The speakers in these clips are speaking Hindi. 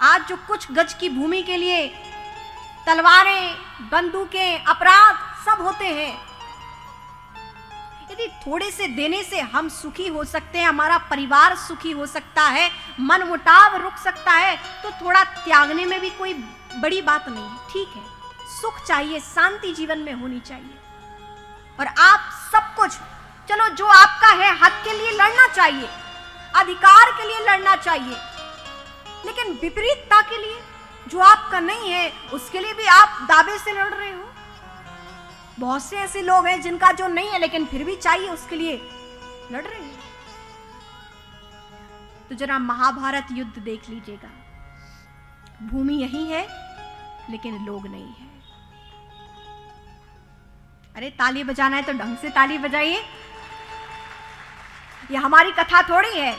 आज जो कुछ गज की भूमि के लिए तलवारें, बंदूकें, अपराध सब होते हैं, यदि थोड़े से देने से हम सुखी हो सकते हैं, हमारा परिवार सुखी हो सकता है, मनमुटाव रुक सकता है, तो थोड़ा त्यागने में भी कोई बड़ी बात नहीं है। ठीक है, सुख चाहिए, शांति जीवन में होनी चाहिए। और आप सब कुछ, चलो जो आपका है हक के लिए लड़ना चाहिए, अधिकार के लिए लड़ना चाहिए, लेकिन विपरीतता के लिए जो आपका नहीं है उसके लिए भी आप दावे से लड़ रहे हो। बहुत से ऐसे लोग हैं जिनका जो नहीं है लेकिन फिर भी चाहिए, उसके लिए लड़ रहे हैं। तो जरा महाभारत युद्ध देख लीजिएगा, भूमि यही है लेकिन लोग नहीं है। अरे ताली बजाना है तो ढंग से ताली बजाइए। ये हमारी कथा थोड़ी है,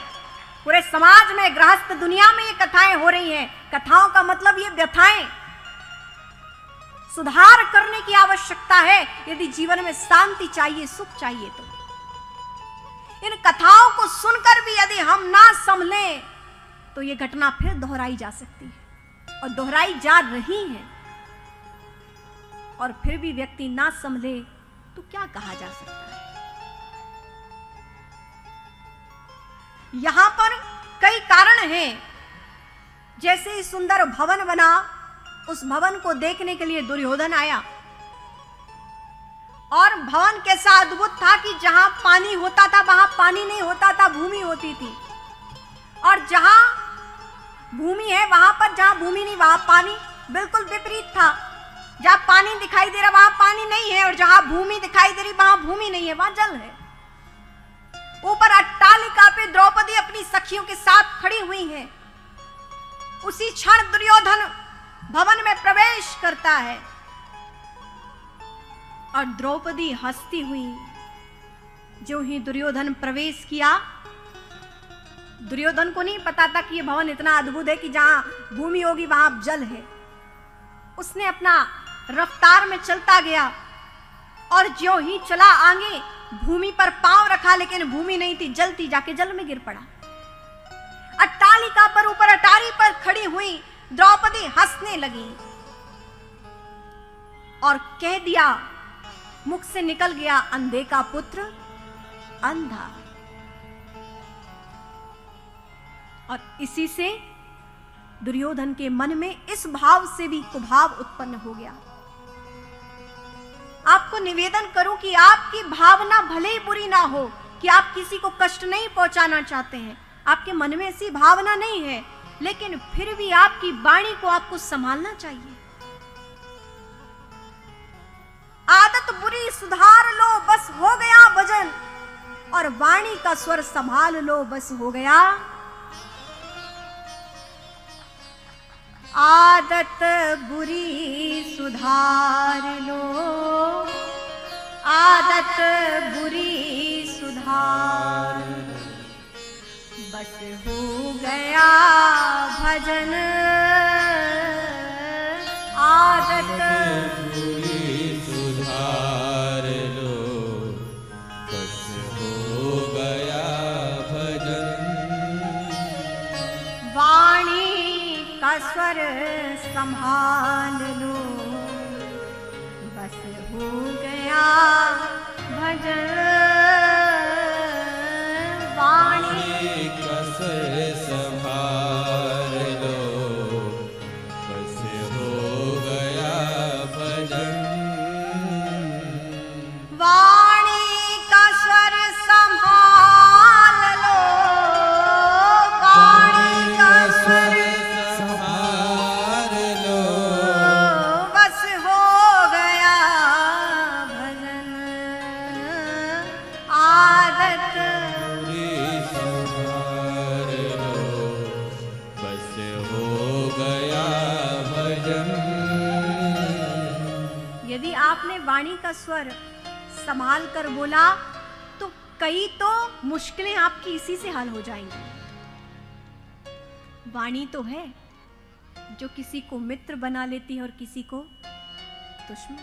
पूरे समाज में, गृहस्थ दुनिया में ये कथाएं हो रही हैं। कथाओं का मतलब ये व्यथाएं, सुधार करने की आवश्यकता है। यदि जीवन में शांति चाहिए, सुख चाहिए, तो इन कथाओं को सुनकर भी यदि हम ना संभलें तो ये घटना फिर दोहराई जा सकती है और दोहराई जा रही है। और फिर भी व्यक्ति ना संभले तो क्या कहा जा सकता है। यहां पर कई कारण हैं। जैसे ही सुंदर भवन बना, उस भवन को देखने के लिए दुर्योधन आया, और भवन कैसा अद्भुत था कि जहां पानी होता था वहां पानी नहीं होता था, भूमि होती थी। और जहां भूमि है वहां पर, जहां भूमि नहीं वहां पानी, बिल्कुल विपरीत था। जहां पानी दिखाई दे रहा वहां पानी नहीं है, और जहां भूमि दिखाई दे रही वहां भूमि नहीं है, वहां जल है। ऊपर अट्टालिका पे द्रौपदी अपनी सखियों के साथ खड़ी हुई है। उसी क्षण दुर्योधन भवन में प्रवेश करता है और द्रौपदी हंसती हुई, जो ही दुर्योधन प्रवेश किया, दुर्योधन को नहीं पता था कि यह भवन इतना अद्भुत है कि जहां भूमि होगी वहां जल है। उसने अपना रफ्तार में चलता गया और ज्यों ही चला आगे, भूमि पर पांव रखा लेकिन भूमि नहीं थी, जल थी, जाके जल में गिर पड़ा। अट्टालिका पर, ऊपर अटारी पर खड़ी हुई द्रौपदी हंसने लगी और कह दिया, मुख से निकल गया, अंधे का पुत्र अंधा। और इसी से दुर्योधन के मन में इस भाव से भी कुभाव उत्पन्न हो गया। आपको निवेदन करूं कि आपकी भावना भले ही बुरी ना हो, कि आप किसी को कष्ट नहीं पहुंचाना चाहते हैं, आपके मन में ऐसी भावना नहीं है, लेकिन फिर भी आपकी वाणी को आपको संभालना चाहिए। आदत बुरी सुधार लो, बस हो गया भजन, और वाणी का स्वर संभाल लो, बस हो गया। आदत बुरी सुधार लो, आदत बुरी सुधार, बस हो गया भजन। आदत बुरी सुधार लो, बस हो गया भजन। वाणी का स्वर संभाल लो, बस हो गया भजन। वाणी का स्वर संभाल लो, बस हो गया भजन। वाणी का स्वर संभाल लो, वाणी का स्वर संभाल लो, बस हो गया भजन। आदत बुरी संभाल लो, बस हो गया भजन। यदि आपने वाणी का स्वर संभाल कर बोला तो कई तो मुश्किलें आपकी इसी से हल हो जाएंगी। वाणी तो है जो किसी को मित्र बना लेती है और किसी को दुश्मन।